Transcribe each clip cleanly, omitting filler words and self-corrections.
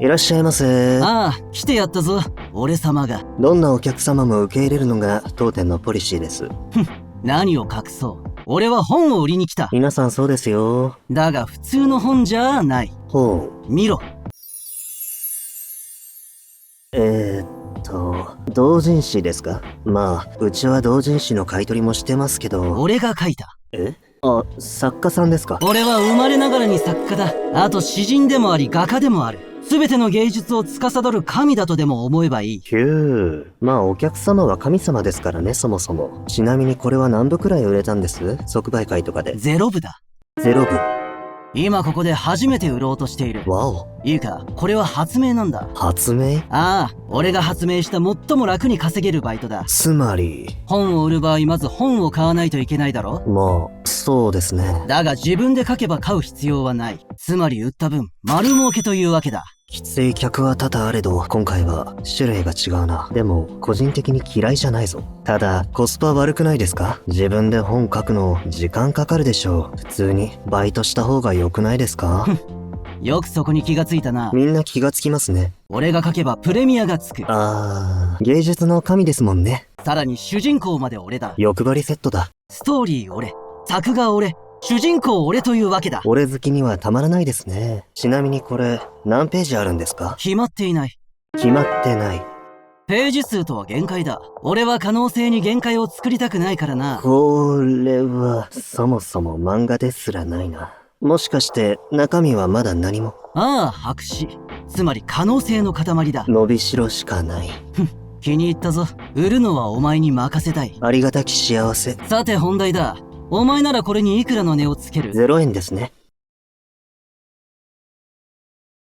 いらっしゃいませ。ああ、来てやったぞ、俺様が。どんなお客様も受け入れるのが当店のポリシーです。何を隠そう。俺は本を売りに来た。皆さんそうですよ。だが普通の本じゃない。ほう。見ろ。同人誌ですか？まあ、うちは同人誌の買い取りもしてますけど。俺が書いた。あ、作家さんですか？俺は生まれながらに作家だ。あと詩人でもあり画家でもある。全ての芸術を司る神だとでも思えばいい。ひゅー。まあお客様は神様ですからね、そもそも。ちなみにこれは何部くらい売れたんです？即売会とかで。0部だ。0部。今ここで初めて売ろうとしている。わお。いいか、これは発明なんだ。発明？ああ、俺が発明した最も楽に稼げるバイトだ。つまり本を売る場合まず本を買わないといけないだろ。まあ、そうですね。だが自分で書けば買う必要はない。つまり売った分、丸儲けというわけだ。きつい客は多々あれど、今回は種類が違うな。でも、個人的に嫌いじゃないぞ。ただ、コスパ悪くないですか？自分で本書くの時間かかるでしょう。普通にバイトした方が良くないですか？よくそこに気がついたな。みんな気がつきますね。俺が書けばプレミアがつく。芸術の神ですもんね。さらに主人公まで俺だ。欲張りセットだ。ストーリー俺、作画俺、主人公俺というわけだ。俺好きにはたまらないですね。ちなみにこれ、何ページあるんですか？決まっていない。決まってない。ページ数とは限界だ。俺は可能性に限界を作りたくないからな。これは、そもそも漫画ですらないな。もしかして中身はまだ何も？ああ、白紙。つまり可能性の塊だ。伸びしろしかない。気に入ったぞ。売るのはお前に任せたい。ありがたき幸せ。さて本題だ。お前ならこれにいくらの値をつける？0円ですね。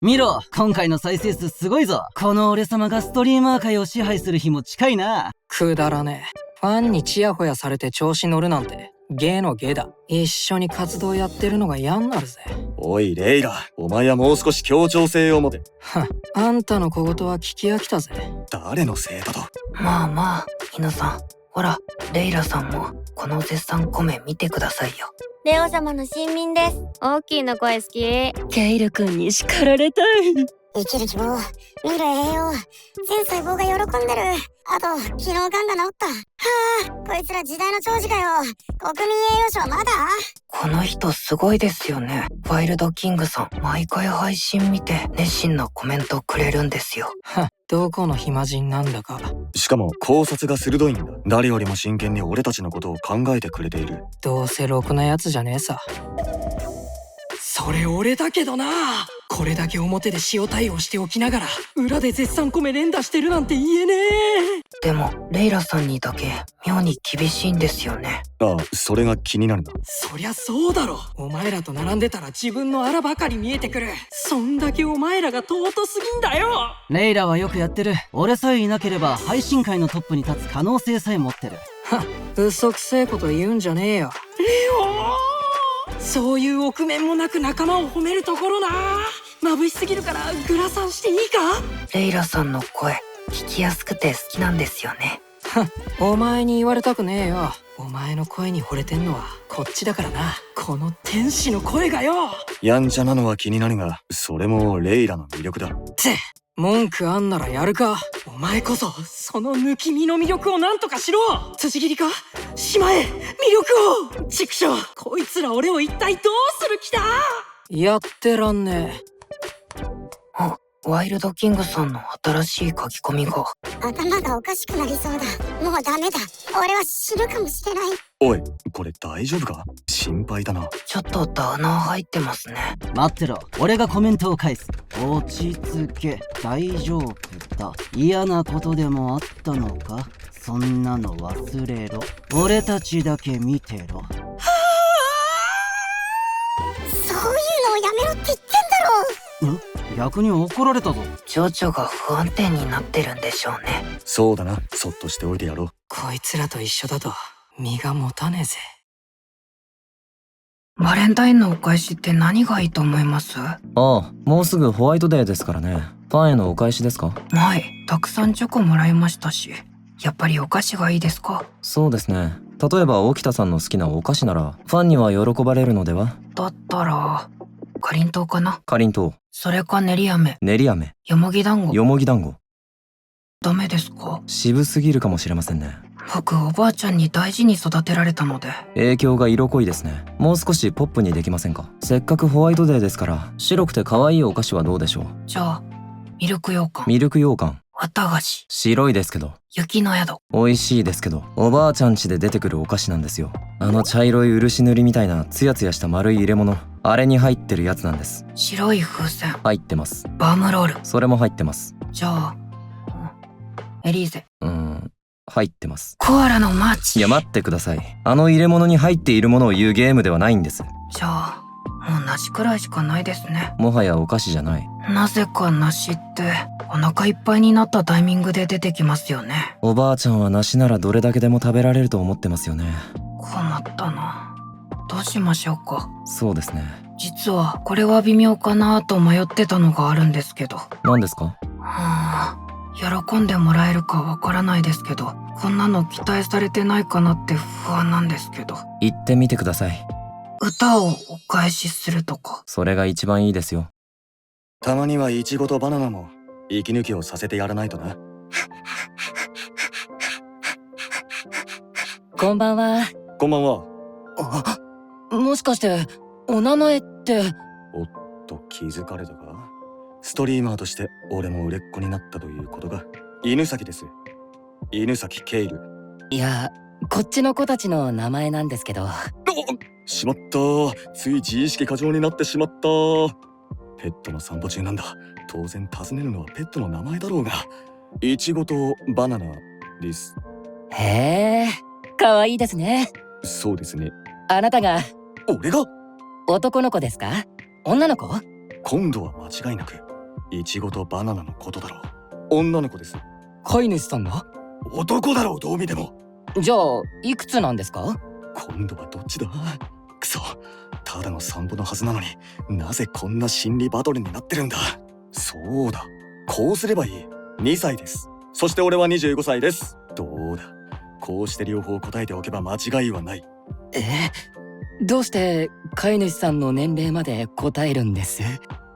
見ろ、今回の再生数すごいぞ。この俺様がストリーマー界を支配する日も近いな。くだらねえ。ファンにチヤホヤされて調子乗るなんて芸の芸だ。一緒に活動やってるのが嫌になるぜ。おいレイラ、お前はもう少し協調性を持て。あんたの小言は聞き飽きたぜ。誰のせいだと？まあまあ、犬さん。ほら、レイラさんもこの絶賛コメ見てくださいよ。レオ様の親民です。大きいの声好き。ケイル君に叱られたい。生きる希望、見る栄養、全細胞が喜んでる。あと、昨日がんが治った。はあ、こいつら時代の寵児かよ。国民栄養賞まだ？この人すごいですよね。ワイルドキングさん、毎回配信見て熱心なコメントくれるんですよ。どこの暇人なんだか。しかも考察が鋭いんだ。誰よりも真剣に俺たちのことを考えてくれている。どうせろくなやつじゃねえさ。それ俺だけどな。これだけ表で塩対応しておきながら裏で絶賛コメ連打してるなんて言えねえ。でもレイラさんにだけ妙に厳しいんですよね。ああ、それが気になるな。そりゃそうだろ。お前らと並んでたら自分のあらばかり見えてくる。そんだけお前らが尊すぎんだよ。レイラはよくやってる。俺さえいなければ配信界のトップに立つ可能性さえ持ってる。嘘くせえこと言うんじゃねえよ。レオ、そういう臆面もなく仲間を褒めるところな。眩しすぎるからグラサンしていいか？レイラさんの声聞きやすくて好きなんですよね。お前に言われたくねえよ。お前の声に惚れてんのはこっちだからな。この天使の声がよ。やんちゃなのは気になるが、それもレイラの魅力だ。って文句あんならやるか。お前こそその抜き身の魅力をなんとかしろ。辻切りか？しまえ魅力を。畜生、こいつら俺を一体どうする気だ。やってらんねえ。あ、ワイルドキングさんの新しい書き込みが。頭がおかしくなりそうだ。もうダメだ。俺は死ぬかもしれない。おい、これ大丈夫か？心配だな。ちょっとダーナー入ってますね。待ってろ、俺がコメントを返す。落ち着け、大丈夫だ。嫌なことでもあったのか？そんなの忘れろ。俺たちだけ見てろ。そういうのをやめろって言ってんだろ。逆に怒られたぞ。情緒が不安定になってるんでしょうね。そうだな、そっとしておいてやろう。こいつらと一緒だと身が持たねえぜ。バレンタインのお返しって何がいいと思います？ああ、もうすぐホワイトデーですからね。ファンへのお返しですか？はい、たくさんチョコもらいましたし。やっぱりお菓子がいいですか？そうですね。例えば沖田さんの好きなお菓子ならファンには喜ばれるのでは？だったらかりんとうかな。かりんとう。それか練り飴、練り飴、よもぎ団子。よもぎ団子。ダメですか？渋すぎるかもしれませんね。僕おばあちゃんに大事に育てられたので。影響が色濃いですね。もう少しポップにできませんか？せっかくホワイトデーですから、白くて可愛いお菓子はどうでしょう？じゃあミルク羊羹、ミルク羊羹。綿菓子、白いですけど。雪の宿。美味しいですけど、おばあちゃん家で出てくるお菓子なんですよ。あの茶色い漆塗りみたいなツヤツヤした丸い入れ物、あれに入ってるやつなんです。白い風船、入ってます。バームロール。それも入ってます。じゃあエリーゼ、入ってます。コアラのマーチ。いや待ってください。あの入れ物に入っているものを言うゲームではないんです。じゃあもう梨くらいしかないですね。もはやお菓子じゃない。なぜか梨ってお腹いっぱいになったタイミングで出てきますよね。おばあちゃんは梨ならどれだけでも食べられると思ってますよね。困ったな。どうしましょうか。そうですね。実はこれは微妙かなと迷ってたのがあるんですけど。何ですか？喜んでもらえるかわからないですけど、こんなの期待されてないかなって不安なんですけど。言ってみてください。歌をお返しするとか。それが一番いいですよ。たまにはイチゴとバナナも息抜きをさせてやらないとな。こんばんは。こんばんは。もしかしてお名前って？おっと気づかれたか？ストリーマーとして俺も売れっ子になったということが。犬崎です。犬崎ケイル。いや、こっちの子たちの名前なんですけど。しまった。つい自意識過剰になってしまった。ペットの散歩中なんだ。当然尋ねるのはペットの名前だろうが。イチゴとバナナです。へえ、かわいいですね。そうですね。あなたが俺が？男の子ですか？女の子？今度は間違いなくイチゴとバナナのことだろう。女の子です。飼い主さんが？男だろう、どう見ても。じゃあいくつなんですか？今度はどっちだ？くそ、ただの散歩のはずなのになぜこんな心理バトルになってるんだ。そうだ、こうすればいい。2歳です。そして俺は25歳です。どうだ、こうして両方答えておけば間違いはない。どうして飼い主さんの年齢まで答えるんです？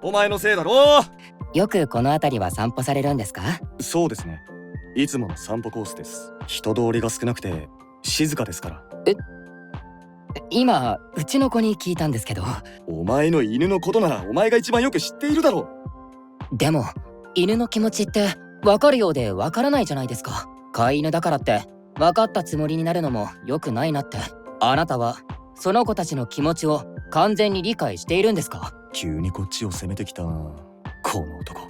お前のせいだろ。よくこの辺りは散歩されるんですか？そうですね、いつもの散歩コースです。人通りが少なくて静かですから。今うちの子に聞いたんですけど。お前の犬のことならお前が一番よく知っているだろう。でも犬の気持ちって分かるようで分からないじゃないですか。飼い犬だからって分かったつもりになるのも良くないなって。あなたはその子たちの気持ちを完全に理解しているんですか？急にこっちを責めてきた。この男、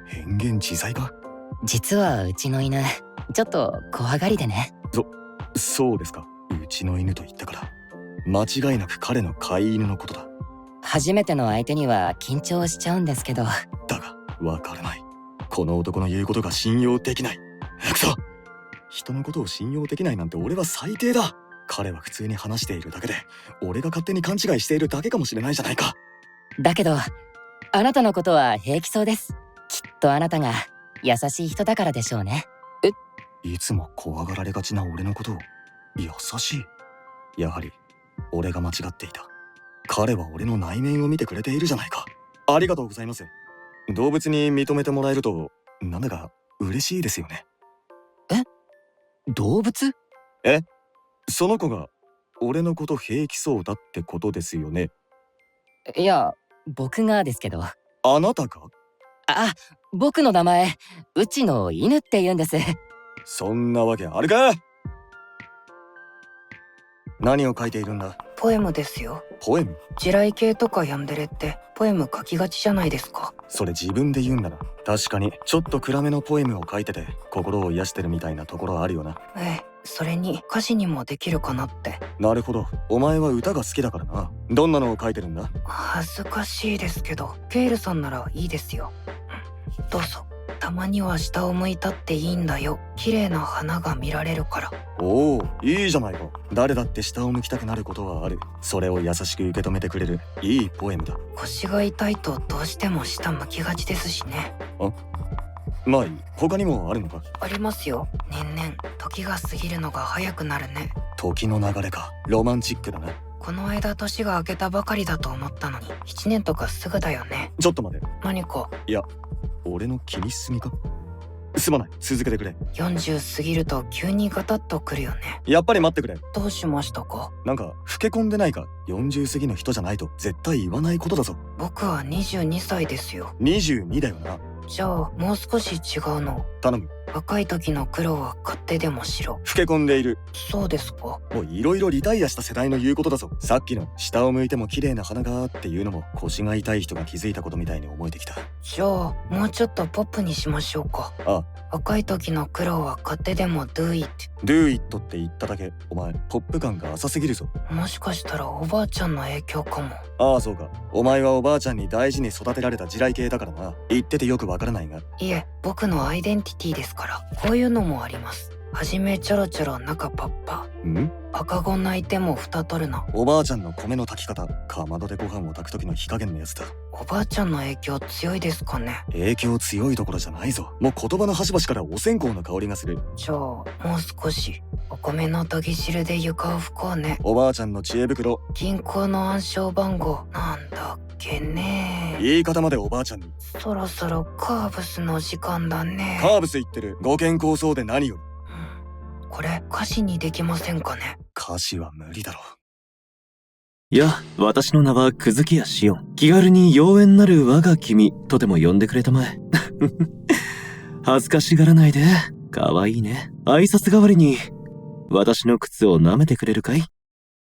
変幻自在か？実はうちの犬ちょっと怖がりでね。そうですか。うちの犬と言ったから間違いなく彼の飼い犬のことだ。初めての相手には緊張しちゃうんですけど。だがわからない。この男の言うことが信用できない。くそ、人のことを信用できないなんて俺は最低だ。彼は普通に話しているだけで俺が勝手に勘違いしているだけかもしれないじゃないか。だけどあなたのことは平気そうです。きっとあなたが優しい人だからでしょうね。いつも怖がられがちな俺のことを優しい。やはり俺が間違っていた。彼は俺の内面を見てくれているじゃないか。ありがとうございます。動物に認めてもらえるとなんだか嬉しいですよね。動物？その子が俺のこと平気そうだってことですよね。いや僕がですけど。あなたか？あ、僕の名前うちの犬って言うんです。そんなわけあるか？何を書いているんだ？ポエムですよ。ポエム？地雷系とかヤンデレってポエム書きがちじゃないですか。それ自分で言うんだな。確かにちょっと暗めのポエムを書いてて心を癒してるみたいなところあるよな。それに歌詞にもできるかなって。なるほど、お前は歌が好きだからな。どんなのを書いてるんだ？恥ずかしいですけど、ケイルさんならいいですよ。どうぞ。たまには下を向いたっていいんだよ。綺麗な花が見られるから。おお、いいじゃないか。誰だって下を向きたくなることはある。それを優しく受け止めてくれるいいポエムだ。腰が痛いとどうしても下向きがちですしね。まあいい。他にもあるのか？ありますよ。年々時が過ぎるのが早くなるね。時の流れか。ロマンチックだな。この間年が明けたばかりだと思ったのに1年とかすぐだよね。ちょっと待て。何かいや、俺の気にしすぎか？すまない、続けてくれ。40過ぎると急にガタッとくるよね。やっぱり待ってくれ。どうしましたか？なんか、老け込んでないか。40過ぎの人じゃないと絶対言わないことだぞ。僕は22歳ですよ。22だよな。じゃあもう少し違うの。頼む。若い時の苦労は買ってでもしろ。老け込んでいる。そうですか。もういろいろリタイアした世代の言うことだぞ。さっきの下を向いても綺麗な花がっていうのも腰が痛い人が気づいたことみたいに思えてきた。じゃあもうちょっとポップにしましょうか。あ、若い時の苦労は買ってでも do it。 do it って言っただけ。お前ポップ感が浅すぎるぞ。もしかしたらおばあちゃんの影響かも。ああそうか。お前はおばあちゃんに大事に育てられた地雷系だからな。言っててよくわからないが。いえ、僕のアイデンティティですから。こういうのもあります。はじめちょろちょろ中パッパ。ん？赤子泣いても蓋取るな。おばあちゃんの米の炊き方、かまどでご飯を炊く時の火加減のやつだ。おばあちゃんの影響強いですかね？影響強いどころじゃないぞ。もう言葉の端々からお線香の香りがする。じゃあもう少しお米の研ぎ汁で床を拭こうね。おばあちゃんの知恵袋。銀行の暗証番号なんだっけね。言い方までおばあちゃんに。そろそろカーブスの時間だね。カーブス言ってる。ご健康そうで何より。これ歌詞にできませんかね？歌詞は無理だろう。いや、私の名はくずきやしおん。気軽に妖艶なる我が君とでも呼んでくれたまえ。恥ずかしがらないで。かわいいね。挨拶代わりに私の靴を舐めてくれるかい？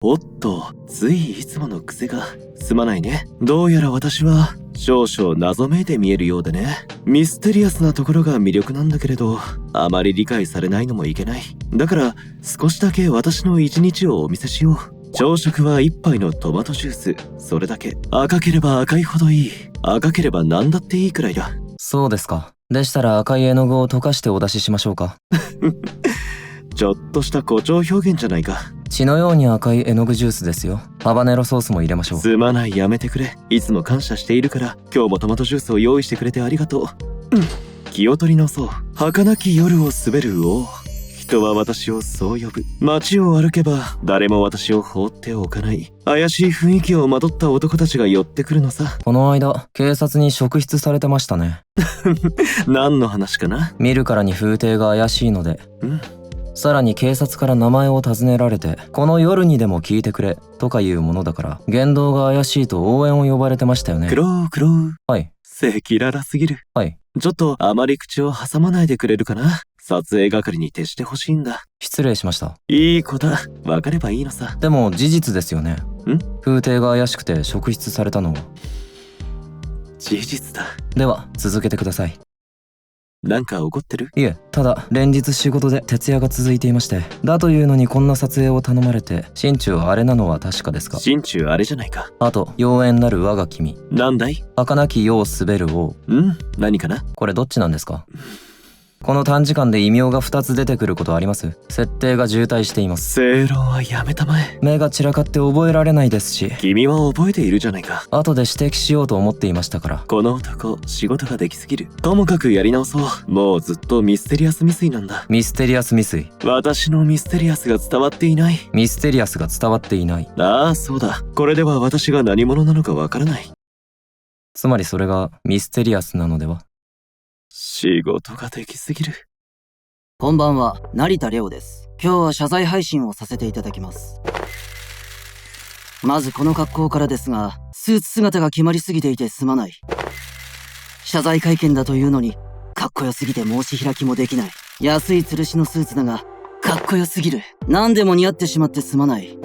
おっと、ついいつもの癖が。すまないね。どうやら私は少々謎めいて見えるようでね。ミステリアスなところが魅力なんだけれど、あまり理解されないのもいけない。だから少しだけ私の一日をお見せしよう。朝食は一杯のトマトジュース。それだけ。赤ければ赤いほどいい。赤ければ何だっていいくらいだ。そうですか。でしたら赤い絵の具を溶かしてお出ししましょうか。ちょっとした誇張表現じゃないか。血のように赤い絵の具ジュースですよ。ハバネロソースも入れましょう。すまない、やめてくれ。いつも感謝しているから。今日もトマトジュースを用意してくれてありがとう。気を取り直そう。儚き夜を滑る王。人は私をそう呼ぶ。街を歩けば誰も私を放っておかない。怪しい雰囲気をまとった男たちが寄ってくるのさ。この間警察に職質されてましたね。何の話かな？見るからに風景が怪しいので。さらに警察から名前を尋ねられて、この夜にでも聞いてくれとかいうものだから、言動が怪しいと応援を呼ばれてましたよね。クロー。はい。赤裸々すぎる。はい。ちょっとあまり口を挟まないでくれるかな？撮影係に徹してほしいんだ。失礼しました。いい子だ。わかればいいのさ。でも事実ですよね。風景が怪しくて職質されたのは。事実だ。では続けてください。なんか怒ってる？いえ、ただ連日仕事で徹夜が続いていまして、だというのにこんな撮影を頼まれて、心中あれなのは確かですか？心中あれじゃないか。あと妖艶なる我が君。なんだい？儚き世を滑る王。何かな？これどっちなんですか？この短時間で異名が2つ出てくることあります？設定が渋滞しています。正論はやめたまえ。目が散らかって覚えられないですし。君は覚えているじゃないか。後で指摘しようと思っていましたから。この男、仕事ができすぎる。ともかくやり直そう。もうずっとミステリアス未遂なんだ。ミステリアス未遂。私のミステリアスが伝わっていない。ミステリアスが伝わっていない。ああ、そうだ。これでは私が何者なのかわからない。つまりそれがミステリアスなのでは？仕事ができすぎる。こんばんは、成田レオです。今日は謝罪配信をさせていただきます。まずこの格好からですが、スーツ姿が決まりすぎていてすまない。謝罪会見だというのに、かっこよすぎて申し開きもできない。安い吊るしのスーツだが、かっこよすぎる。何でも似合ってしまってすまない。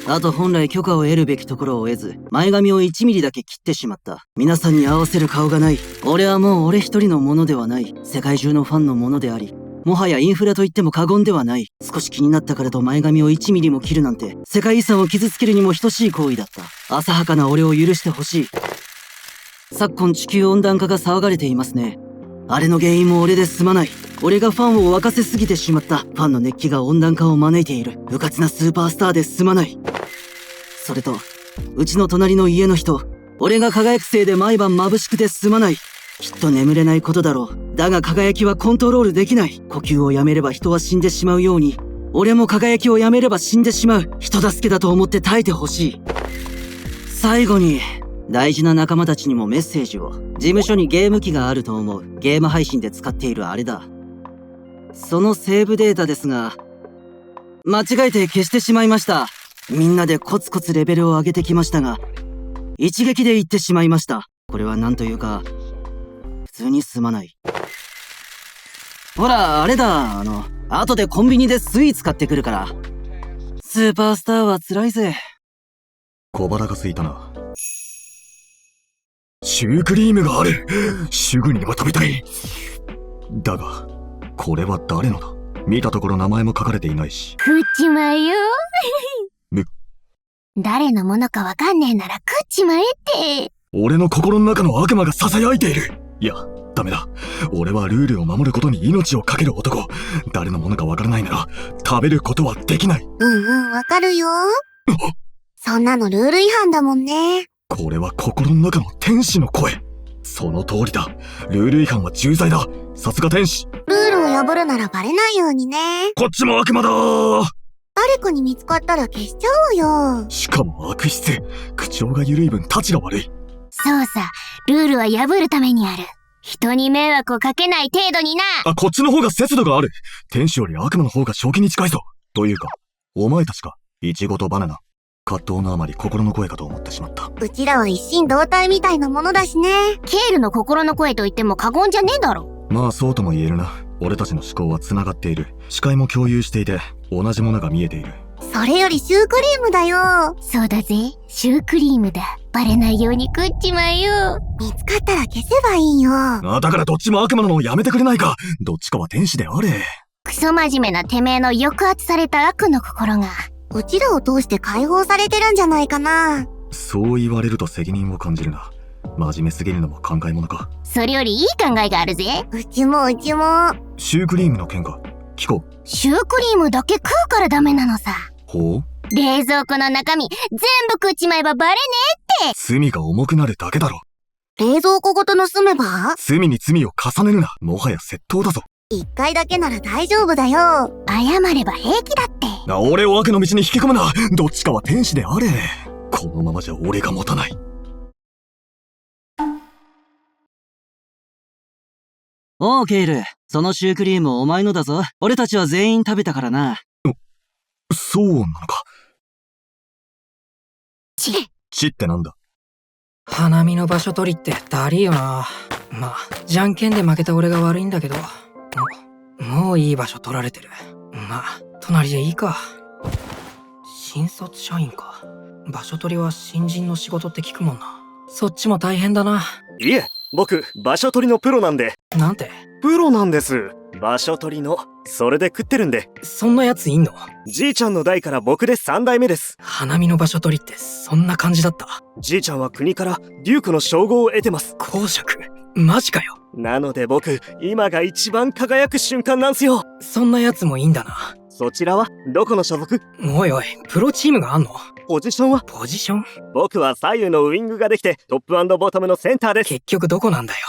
あと本来許可を得るべきところを得ず、前髪を1ミリだけ切ってしまった。皆さんに合わせる顔がない。俺はもう俺一人のものではない。世界中のファンのものであり、もはやインフラと言っても過言ではない。少し気になったからと前髪を1ミリも切るなんて、世界遺産を傷つけるにも等しい行為だった。浅はかな俺を許してほしい。昨今地球温暖化が騒がれていますね。あれの原因も俺ですまない。俺がファンを沸かせすぎてしまった。ファンの熱気が温暖化を招いている。うかつなスーパースターですまない。それと、うちの隣の家の人、俺が輝くせいで毎晩眩しくてすまない。きっと眠れないことだろう。だが輝きはコントロールできない。呼吸をやめれば人は死んでしまうように、俺も輝きをやめれば死んでしまう。人助けだと思って耐えてほしい。最後に、大事な仲間たちにもメッセージを。事務所にゲーム機があると思う。ゲーム配信で使っているあれだ。そのセーブデータですが、間違えて消してしまいました。みんなでコツコツレベルを上げてきましたが、一撃で言ってしまいました。これはなんというか、普通にすまない。ほら、あれだ、後でコンビニでスイーツ買ってくるから。スーパースターは辛いぜ。小腹が空いたな。シュークリームがある。すぐにでも食べたい。だが、これは誰のだ？見たところ名前も書かれていないし。食っちまえよ。誰のものかわかんねえなら食っちまえって。俺の心の中の悪魔が囁いている。いや、ダメだ。俺はルールを守ることに命を懸ける男。誰のものかわからないなら、食べることはできない。わかるよ。そんなのルール違反だもんね。これは心の中の天使の声。その通りだ。ルール違反は重罪だ。さすが天使。ルールを破るならバレないようにね。こっちも悪魔だー。誰かに見つかったら消しちゃおうよ。しかも悪質。口調が緩い分タチが悪い。そうさ、ルールは破るためにある。人に迷惑をかけない程度にな。こっちの方が節度がある。天使より悪魔の方が正気に近いぞ。というか、お前たちか。イチゴとバナナ。葛藤のあまり心の声かと思ってしまった。うちらは一心同体みたいなものだしね。ケールの心の声と言っても過言じゃねえだろ。まあそうとも言えるな。俺たちの思考は繋がっている。視界も共有していて、同じものが見えている。それよりシュークリームだよ。そうだぜ、シュークリームだ。バレないように食っちまえよ。見つかったら消せばいいよ。だからどっちも悪魔なのをやめてくれないか。どっちかは天使であれ。クソ真面目なてめえの抑圧された悪の心が、うちらを通して解放されてるんじゃないかな。そう言われると責任を感じるな。真面目すぎるのも考えものか。それよりいい考えがあるぜ。うちも。シュークリームの件か。聞こう。シュークリームだけ食うからダメなのさ。ほう？冷蔵庫の中身全部食っちまえばバレねえって。罪が重くなるだけだろ。冷蔵庫ごと盗めば？罪に罪を重ねるな。もはや窃盗だぞ。一回だけなら大丈夫だよ。謝れば平気だって。俺を悪の道に引き込むな。どっちかは天使であれ。このままじゃ俺が持たない。オーケール、そのシュークリームお前のだぞ。俺たちは全員食べたからな。そうなのか。チってなんだ？花見の場所取りってだりーよな。まあ、じゃんけんで負けた俺が悪いんだけど。もういい場所取られてる。まあ、隣でいいか。新卒社員か。場所取りは新人の仕事って聞くもんな。そっちも大変だな。いえ、僕、場所取りのプロなんで。なんて？プロなんです。場所取りの。それで食ってるんで。そんなやついんの？じいちゃんの代から僕で3代目です。花見の場所取りってそんな感じだった？じいちゃんは国からデュークの称号を得てます。公爵？マジかよ。なので僕、今が一番輝く瞬間なんすよ。そんなやつもいいんだな。そちらはどこの所属？おいおい、プロチームがあんの？ポジションは？ポジション？僕は左右のウィングができてトップ&ボトムのセンターです。結局どこなんだよ。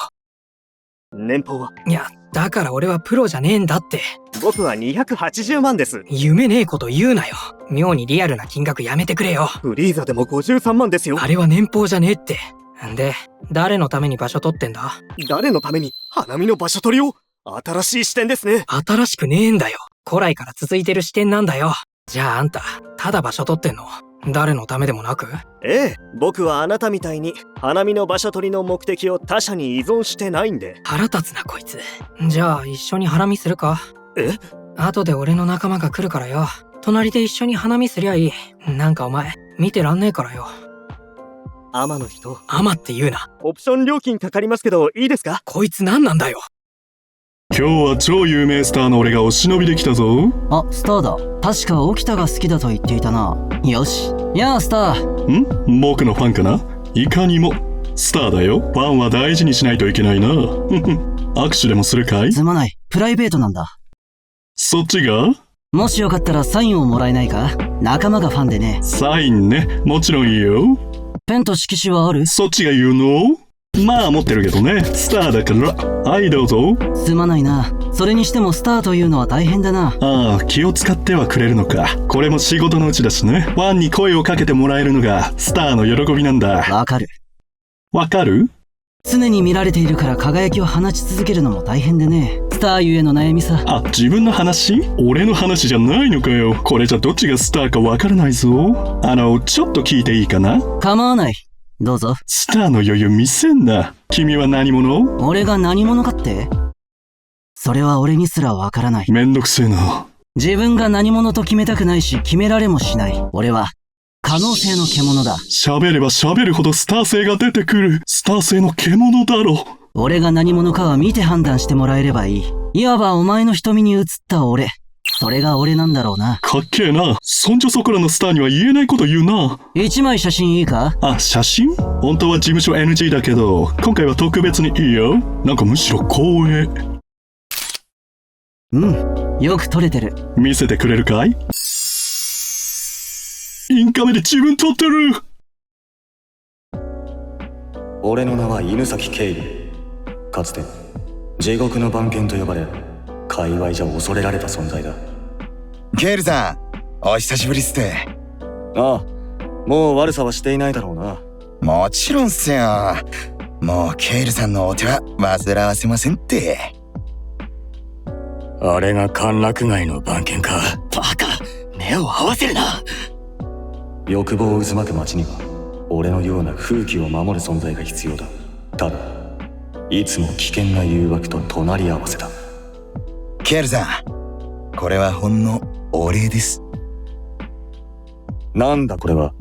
年俸は？いや、だから俺はプロじゃねえんだって。僕は280万です。夢ねえこと言うなよ。妙にリアルな金額やめてくれよ。フリーザでも53万ですよ。あれは年俸じゃねえって。んで、誰のために場所取ってんだ？誰のために花見の場所取りを？新しい視点ですね。新しくねえんだよ。古来から続いてる視点なんだよ。じゃああんた、ただ場所取ってんの？誰のためでもなく？ええ、僕はあなたみたいに花見の場所取りの目的を他者に依存してないんで。腹立つなこいつ。じゃあ一緒に花見するか？え？後で俺の仲間が来るからよ。隣で一緒に花見すりゃいい。なんかお前、見てらんねえからよ。アマの人。アマって言うな。オプション料金かかりますけどいいですか？こいつ何なんだよ。今日は超有名スターの俺がお忍びできたぞ。あ、スターだ。確か沖田が好きだと言っていたな。よし。やあ、スター。僕のファンかな？いかにも。スターだよ。ファンは大事にしないといけないな。握手でもするかい？すまない。プライベートなんだ。そっちが？もしよかったらサインをもらえないか？仲間がファンでね。サインね。もちろんいいよ。ペンと色紙はある？そっちが言うの？まあ持ってるけどね。スターだから。はい、どうぞ。すまないな。それにしてもスターというのは大変だな。ああ、気を使ってはくれるのか。これも仕事のうちだしね。ファンに声をかけてもらえるのがスターの喜びなんだ。わかる。わかる？常に見られているから輝きを放ち続けるのも大変でね。スターゆえの悩みさ。あ、自分の話？俺の話じゃないのかよ。これじゃどっちがスターかわからないぞ。ちょっと聞いていいかな？構わない。どうぞ。スターの余裕見せんな。君は何者？俺が何者かって？それは俺にすらわからない。めんどくせえな。自分が何者と決めたくないし、決められもしない。俺は可能性の獣だ。喋れば喋るほどスター性が出てくる。スター性の獣だろ。俺が何者かは見て判断してもらえればいい。いわばお前の瞳に映った俺。それが俺なんだろうな。かっけえな。そんじょそこらのスターには言えないこと言うな。一枚写真いいか？あ、写真？本当は事務所 NG だけど、今回は特別にいいよ。なんかむしろ光栄。うん、よく撮れてる。見せてくれるかい？インカメで自分撮ってる。俺の名は犬崎ケイル。かつて地獄の番犬と呼ばれ、界隈じゃ恐れられた存在だ。ケイルさん、お久しぶりっすて。ああ、もう悪さはしていないだろうな。もちろんっすよ。もうケイルさんのお手は煩わせませんって。あれが歓楽街の番犬か。バカ、目を合わせるな。欲望渦巻く街には俺のような風紀を守る存在が必要だ。ただいつも危険な誘惑と隣り合わせだ。ケイルさん、これはほんのお礼です。なんだこれは。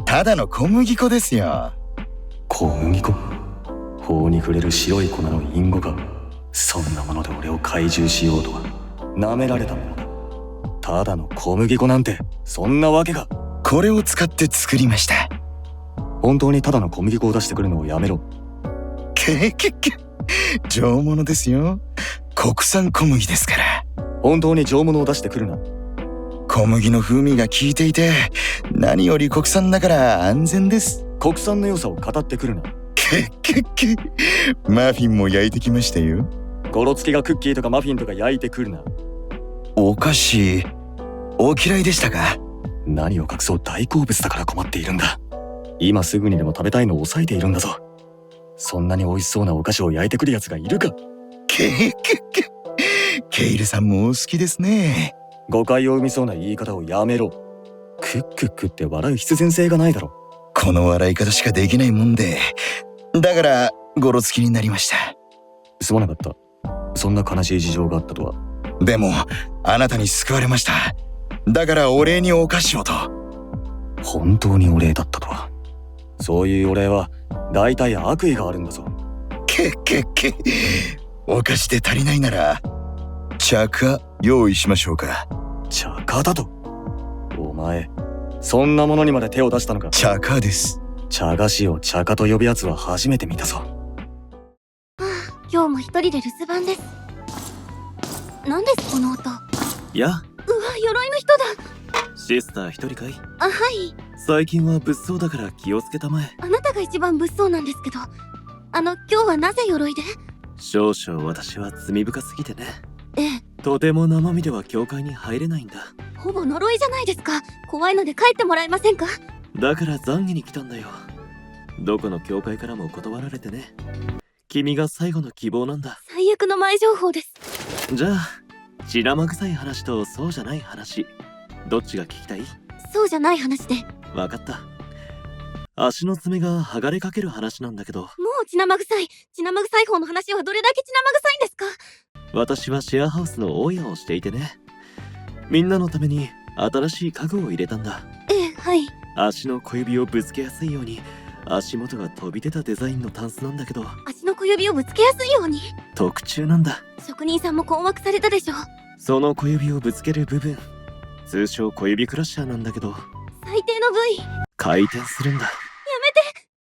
ただの小麦粉ですよ。小麦粉？法に触れる白い粉の隠語か。そんなもので俺を懐柔しようとは。舐められたものだ。ただの小麦粉なんてそんなわけが。これを使って作りました。本当にただの小麦粉を出してくるのをやめろ。上物ですよ。国産小麦ですから。本当に上物を出してくるな。小麦の風味が効いていて、何より国産だから安全です。国産の良さを語ってくるな。マフィンも焼いてきましたよ。ゴロつきがクッキーとかマフィンとか焼いてくるな。お菓子お嫌いでしたか？何を隠そう、大好物だから困っているんだ。今すぐにでも食べたいのを抑えているんだぞ。そんなに美味しそうなお菓子を焼いてくる奴がいるか。ケイルさんもお好きですね。誤解を生みそうな言い方をやめろ。クックックって笑う必然性がないだろ。この笑い方しかできないもんで、だからゴロつきになりました。すまなかった。そんな悲しい事情があったとは。でもあなたに救われました。だからお礼にお菓子をと。本当にお礼だったとは。そういうお礼は大体悪意があるんだぞ。お菓子で足りないなら茶化用意しましょうか。茶化だと？お前そんなものにまで手を出したのか。茶化です。茶菓子を茶化と呼ぶやつは初めて見たぞ。今日も一人で留守番です。何ですこの音。や、うわ、鎧の人だ。シスター一人かい？あ、はい。最近は物騒だから気をつけたまえ。あなたが一番物騒なんですけど、今日はなぜ鎧で？少々私は罪深すぎてね。ええ。とても生身では教会に入れないんだ。ほぼ呪いじゃないですか。怖いので帰ってもらえませんか？だから懺悔に来たんだよ。どこの教会からも断られてね。君が最後の希望なんだ。最悪の前情報です。じゃあ血生臭い話とそうじゃない話、どっちが聞きたい？そうじゃない話で。わかった。足の爪が剥がれかける話なんだけど。もう血生臭い方の話はどれだけ血生臭いんですか？私はシェアハウスの大家をしていてね。みんなのために新しい家具を入れたんだ。ええ、はい。足の小指をぶつけやすいように足元が飛び出たデザインのタンスなんだけど。足の小指をぶつけやすいように。特注なんだ。職人さんも困惑されたでしょ。その小指をぶつける部分、通称小指クラッシャーなんだけど、最低の部位。回転するんだ。や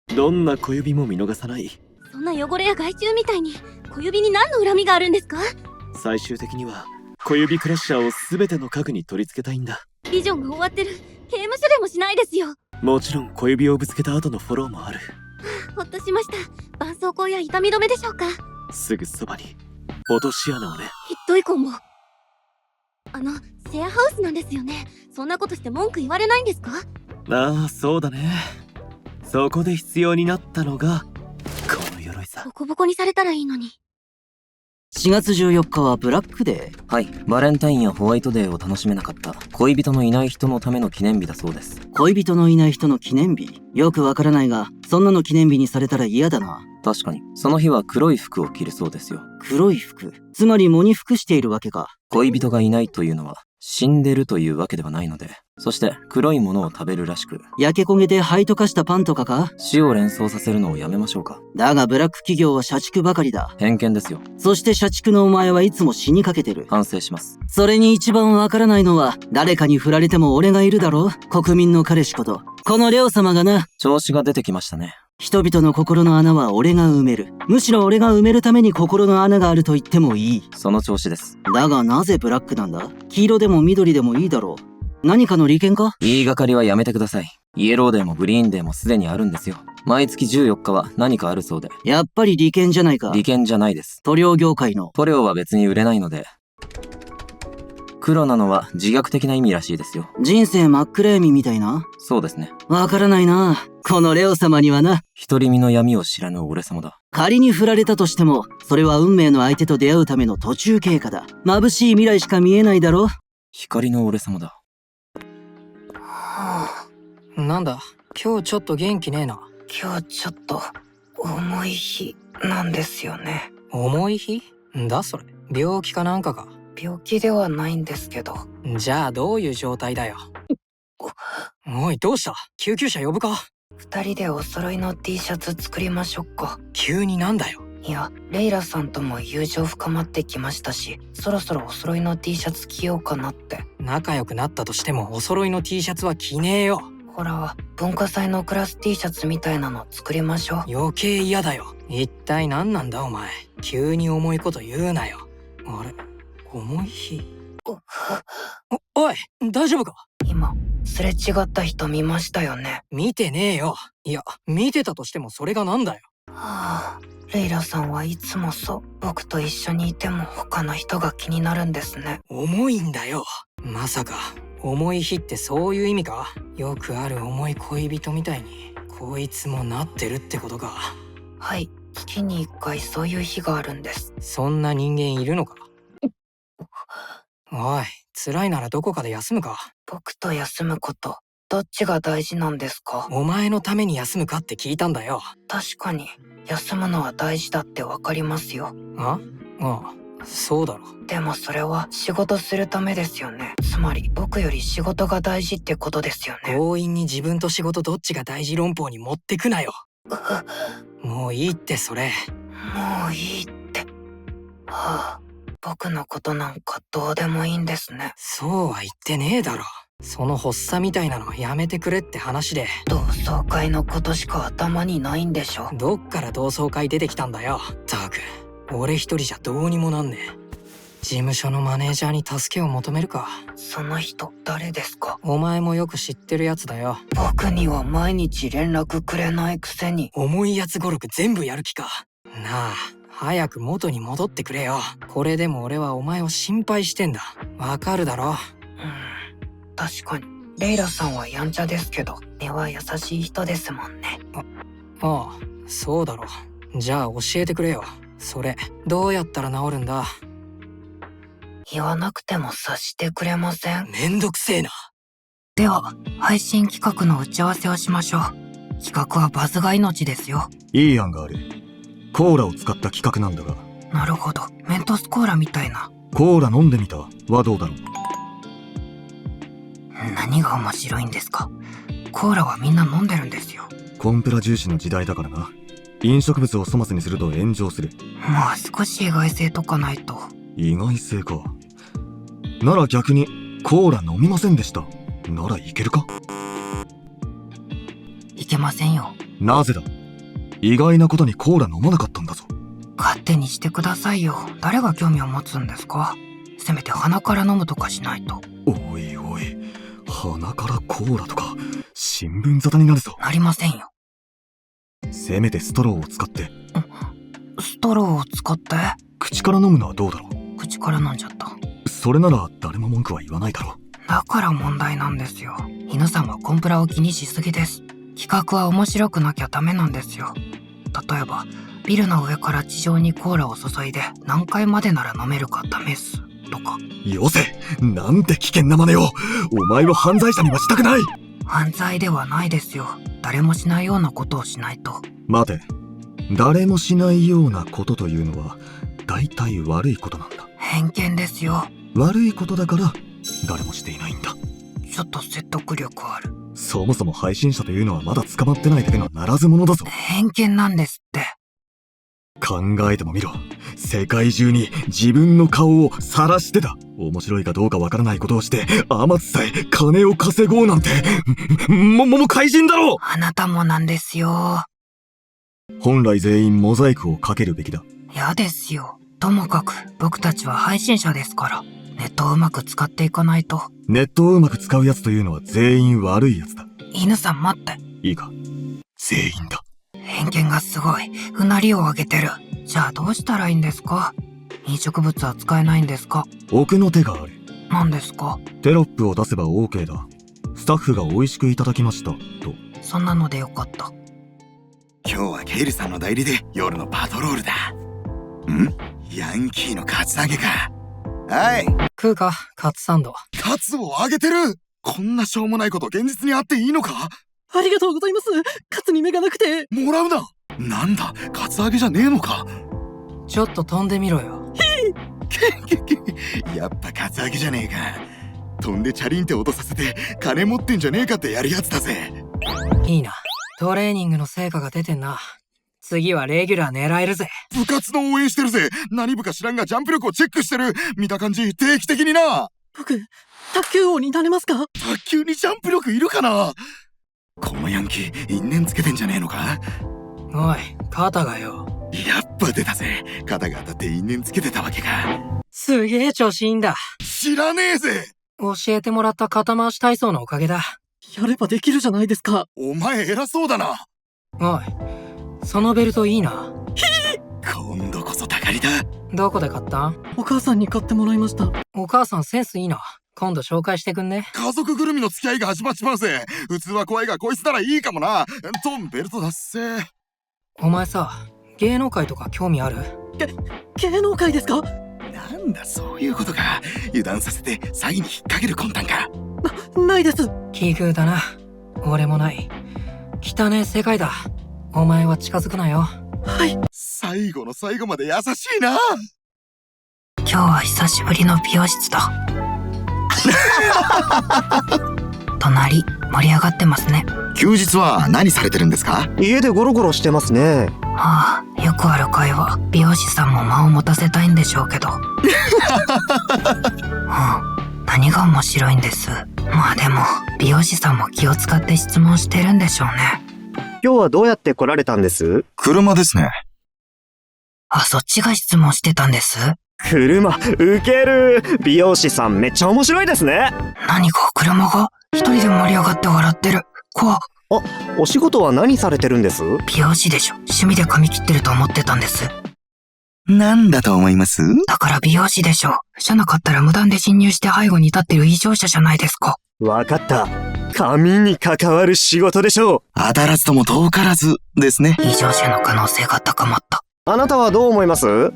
めて。どんな小指も見逃さない。そんな汚れや害虫みたいに小指に何の恨みがあるんですか？最終的には小指クラッシャーを全ての家具に取り付けたいんだ。ビジョンが終わってる。刑務所でもしないですよ。もちろん小指をぶつけた後のフォローもある。ほっとしました。絆創膏や痛み止めでしょうか？すぐそばに落とし穴をね。ひどい子も。シェアハウスなんですよね。そんなことして文句言われないんですか？ああ、そうだね。そこで必要になったのがこの鎧さ。ボコボコにされたらいいのに。4月14日はブラックデー。はい、バレンタインやホワイトデーを楽しめなかった恋人のいない人のための記念日だそうです。恋人のいない人の記念日？よくわからないが、そんなの記念日にされたら嫌だな。確かに、その日は黒い服を着るそうですよ。黒い服？つまり喪に服しているわけか。恋人がいないというのは死んでるというわけではないので、そして黒いものを食べるらしく、焼け焦げて灰と化したパンとかか？死を連想させるのをやめましょうか。だがブラック企業は社畜ばかりだ。偏見ですよ。そして社畜のお前はいつも死にかけてる。反省します。それに一番わからないのは、誰かに振られても俺がいるだろう。国民の彼氏こと。このレオ様がな。調子が出てきましたね。人々の心の穴は俺が埋める。むしろ俺が埋めるために心の穴があると言ってもいい。その調子です。だがなぜブラックなんだ？黄色でも緑でもいいだろう。何かの利権か？言いがかりはやめてください。イエローデーもグリーンデーもすでにあるんですよ。毎月14日は何かあるそうで。やっぱり利権じゃないか。利権じゃないです。塗料業界の。塗料は別に売れないので。黒なのは自虐的な意味らしいですよ。人生真っ暗闇みたいな？そうですね。わからないな。このレオ様にはな。独り身の闇を知らぬ俺様だ。仮に振られたとしても、それは運命の相手と出会うための途中経過だ。眩しい未来しか見えないだろ。光の俺様だ。なんだ、今日ちょっと元気ねえな。今日ちょっと重い日なんですよね。重い日？んだそれ。病気かなんかか？病気ではないんですけど。じゃあどういう状態だよ。おい、どうした？救急車呼ぶか？2人でお揃いの T シャツ作りましょうか。急になんだよ。いや、レイラさんとも友情深まってきましたし、そろそろお揃いの T シャツ着ようかなって。仲良くなったとしてもお揃いの T シャツは着ねえよ。ほら、文化祭のクラス T シャツみたいなの作りましょう。余計嫌だよ。一体何なんだお前。急に重いこと言うなよ。あれ、重い日？おい、大丈夫か？今すれ違った人見ましたよね。見てねえよ。いや、見てたとしてもそれがなんだよ。はあ、レイラさんはいつもそう。僕と一緒にいても他の人が気になるんですね。重いんだよ。まさか重い日ってそういう意味か？よくある重い恋人みたいにこいつもなってるってことか？はい、月に1回そういう日があるんです。そんな人間いるのか？おい、辛いならどこかで休むか？僕と休むこと、どっちが大事なんですか？お前のために休むかって聞いたんだよ。確かに休むのは大事だってわかりますよ。ああ、そうだろ。でもそれは仕事するためですよね。つまり僕より仕事が大事ってことですよね。強引に自分と仕事どっちが大事論法に持ってくなよ。もういいってそれ。もういいって。はあ、僕のことなんかどうでもいいんですね。そうは言ってねえだろ。その発作みたいなのやめてくれって話で。同窓会のことしか頭にないんでしょ。どっから同窓会出てきたんだよ。ったく、俺一人じゃどうにもなんねえ。事務所のマネージャーに助けを求めるか。その人誰ですか？お前もよく知ってるやつだよ。僕には毎日連絡くれないくせに。重いやつ語録全部やる気か。なあ、早く元に戻ってくれよ。これでも俺はお前を心配してんだ。わかるだろ？確かにレイラさんはやんちゃですけど根は優しい人ですもんね。ああ、そうだろ。じゃあ教えてくれよ。それどうやったら治るんだ？言わなくても察してくれません？めんどくせえな。では配信企画の打ち合わせをしましょう。企画はバズが命ですよ。いい案がある。コーラを使った企画なんだが。なるほど、メントスコーラみたいな。コーラ飲んでみたはどうだろう？何が面白いんですか？コーラはみんな飲んでるんですよ。コンプラ重視の時代だからな。飲食物を粗末にすると炎上する。もう少し意外性とかないと。意外性か。なら逆にコーラ飲みませんでしたならいけるか？いけませんよ。なぜだ？意外なことにコーラ飲まなかったんだぞ。勝手にしてくださいよ。誰が興味を持つんですか？せめて鼻から飲むとかしないと。おいおい、鼻からコーラとか新聞沙汰になるぞ。なりませんよ。せめてストローを使って。スストローを使って？口から飲むのはどうだろう。口から飲んじゃった。それなら誰も文句は言わないだろう。だから問題なんですよ。犬さんはコンプラを気にしすぎです。企画は面白くなきゃダメなんですよ。例えばビルの上から地上にコーラを注いで何回までなら飲めるか試すとか。よせ、なんて危険な真似を。お前は犯罪者にはしたくない。犯罪ではないですよ。誰もしないようなことをしないと。待て、誰もしないようなことというのは大体悪いことなんだ。偏見ですよ。悪いことだから誰もしていないんだ。ちょっと説得力ある。そもそも配信者というのはまだ捕まってないだけのならず者だぞ。偏見なんですって。考えてもみろ。世界中に自分の顔を晒してた。面白いかどうかわからないことをして余つさえ金を稼ごうなんても怪人だろう。あなたもなんですよ。本来全員モザイクをかけるべきだ。嫌ですよ。ともかく僕たちは配信者ですから、ネットをうまく使っていかないと。ネットをうまく使うやつというのは全員悪いやつだ。犬さん待って。いいか、全員だ。偏見がすごい。うなりを上げてる。じゃあどうしたらいいんですか？飲食物は使えないんですか？奥の手がある。何ですか？テロップを出せば OK だ。スタッフが美味しくいただきましたと。そんなのでよかった。今日はケイルさんの代理で夜のパトロールだ。ん？ヤンキーのカツアゲか。はい。食うか、カツサンド。カツを揚げてる。こんなしょうもないこと現実にあっていいのか？ありがとうございます。カツに目がなくて。もらうな。なんだ、カツ揚げじゃねえのか。ちょっと飛んでみろよ。やっぱカツ揚げじゃねえか。飛んでチャリンって音させて金持ってんじゃねえかってやるやつだぜ。いいな。トレーニングの成果が出てんな。次はレギュラー狙えるぜ。部活の応援してるぜ。何部か知らんがジャンプ力をチェックしてる。見た感じ定期的にな。僕、卓球王になれますか？卓球にジャンプ力いるかな。このヤンキー因縁つけてんじゃねえのか。おい、肩がよ。やっぱ出たぜ。肩が当たって因縁つけてたわけか。すげえ調子いいんだ。知らねえぜ。教えてもらった肩回し体操のおかげだ。やればできるじゃないですか。お前偉そうだな。おい、そのベルトいいな。今度こそたかりだ。どこで買った？お母さんに買ってもらいました。お母さんセンスいいな。今度紹介してくんね。家族ぐるみの付き合いが始まっちまうぜ。普通は怖いがこいつならいいかもな。ベルトだっせ。お前さ、芸能界とか興味ある？芸能界ですか？なんだそういうことか。油断させて詐欺に引っ掛ける魂胆か。ないです。奇遇だな。俺もない。汚ねえ世界だ。お前は近づくなよ。はい。最後の最後まで優しいな。今日は久しぶりの美容室だ。隣盛り上がってますね。休日は何されてるんですか？家でゴロゴロしてますね。ああ、よくある会話。美容師さんも間を持たせたいんでしょうけど。何が面白いんです。まあでも美容師さんも気を使って質問してるんでしょうね。今日はどうやって来られたんです？車ですね。あ、そっちが質問してたんです。車、ウケる。美容師さんめっちゃ面白いですね。何か車が一人で盛り上がって笑ってる。怖っ。あ、お仕事は何されてるんです？美容師でしょ。趣味で髪切ってると思ってたんです。なんだと思います？だから美容師でしょ。じゃなかったら無断で侵入して背後に立ってる異常者じゃないですか。わかった。髪に関わる仕事でしょう。当たらずとも遠からずですね。異常者の可能性が高まった。あなたはどう思います？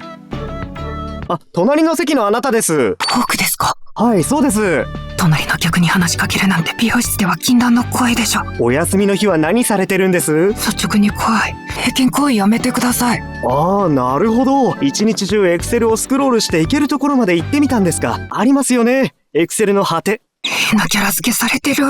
あ、隣の席のあなたです。僕ですか？はい、そうです。隣の客に話しかけるなんて美容室では禁断の行為でしょ。お休みの日は何されてるんです？率直に怖い。偏見行為やめてください。ああ、なるほど。一日中エクセルをスクロールしていけるところまで行ってみたんですか。ありますよね。エクセルの果て。変なキャラ付けされてる。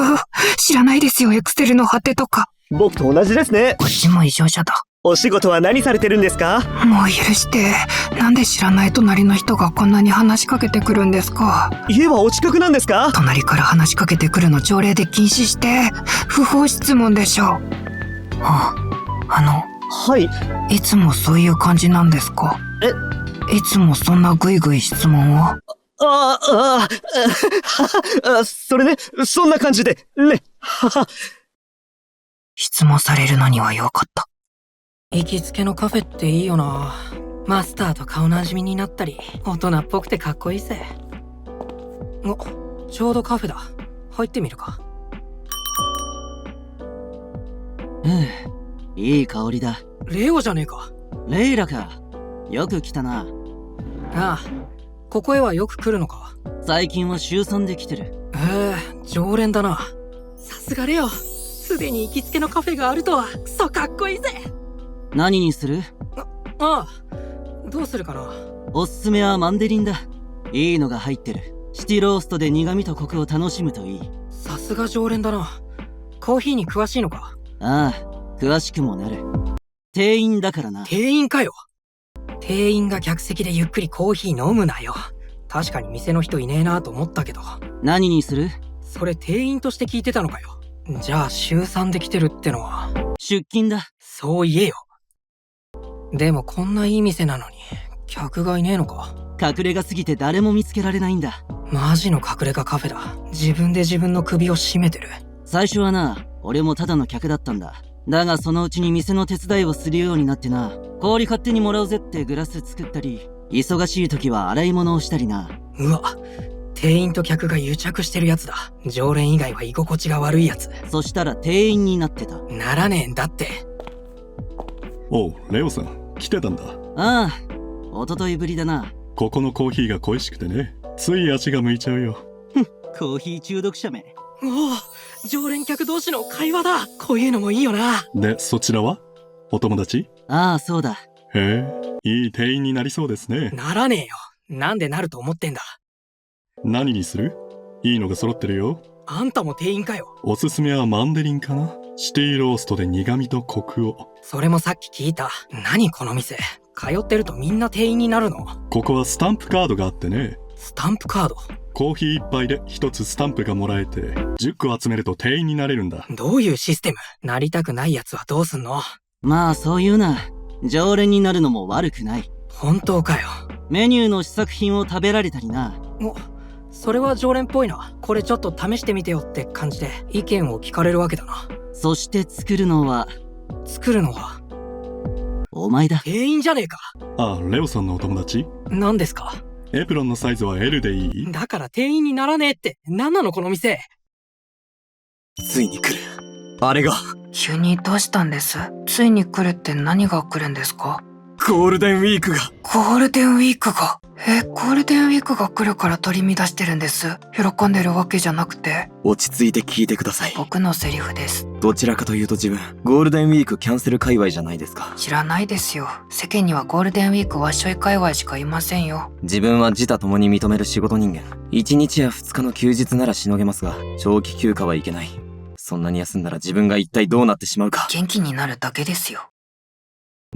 知らないですよ、エクセルの果てとか。僕と同じですね。こっちも異常者だ。お仕事は何されてるんですか？もう許して。なんで知らない隣の人がこんなに話しかけてくるんですか？家はお近くなんですか？隣から話しかけてくるの条例で禁止して。不法質問でしょ。はい。いつもそういう感じなんですか？いつもそんなグイグイ質問を？それね、そんな感じで、ね。質問されるのにはよかった。行きつけのカフェっていいよな。マスターと顔なじみになったり、大人っぽくてかっこいいぜ。お、ちょうどカフェだ。入ってみるか。いい香りだ。レオじゃねえか。レイラか。よく来たな。ああ、ここへはよく来るのか。最近は週3で来てる。常連だな。さすがレオ。すでに行きつけのカフェがあるとは、クソかっこいいぜ。何にする？ああ、どうするかな。おすすめはマンデリンだ。いいのが入ってる。シティローストで苦味とコクを楽しむといい。さすが常連だな。コーヒーに詳しいのか。ああ、詳しくもなる。店員だからな。店員かよ。店員が客席でゆっくりコーヒー飲むなよ。確かに店の人いねえなと思ったけど。何にする？それ店員として聞いてたのかよ。じゃあ週3で来てるってのは。出勤だ。そう言えよ。でもこんないい店なのに、客がいねえのか。隠れ家すぎて誰も見つけられないんだ。マジの隠れ家カフェだ。自分で自分の首を絞めてる。最初はな、俺もただの客だったんだ。だがそのうちに店の手伝いをするようになってな、氷勝手にもらうぜってグラス作ったり、忙しい時は洗い物をしたりな。うわ、店員と客が癒着してるやつだ。常連以外は居心地が悪いやつ。そしたら店員になってた。ならねえんだって。おう、レオさん、来てたんだ。ああ、おとといぶりだな。ここのコーヒーが恋しくてね、つい足が向いちゃうよ。コーヒー中毒者め。おお、常連客同士の会話だ。こういうのもいいよな。で、そちらはお友達？ああ、そうだ。へえ、いい店員になりそうですね。ならねえよ。なんでなると思ってんだ。何にする？いいのが揃ってるよ。あんたも店員かよ。おすすめはマンデリンかな。シティローストで苦味とコクを。それもさっき聞いた。何この店。通ってるとみんな店員になるの？ここはスタンプカードがあってね。スタンプカード？コーヒー一杯で一つスタンプがもらえて、10個集めると店員になれるんだ。どういうシステム？なりたくないやつはどうすんの？まあそういうな。常連になるのも悪くない。本当かよ。メニューの試作品を食べられたりな。お、それは常連っぽいな。これちょっと試してみてよって感じで意見を聞かれるわけだな。そして作るのはお前だ。店員じゃねえか。あ、レオさんのお友達？何ですか？エプロンのサイズは L でいい？だから店員にならねえって。何なのこの店。ついに来る。あれが。急にどうしたんです？ついに来るって何が来るんですか？ゴールデンウィークが。ゴールデンウィークが？ゴールデンウィークが来るから取り乱してるんです。喜んでるわけじゃなくて。落ち着いて聞いてください。僕のセリフです。どちらかというと自分、ゴールデンウィークキャンセル界隈じゃないですか。知らないですよ。世間にはゴールデンウィークワッショイ界隈しかいませんよ。自分は自他共に認める仕事人間。1日や2日の休日ならしのげますが、長期休暇はいけない。そんなに休んだら自分が一体どうなってしまうか。元気になるだけですよ。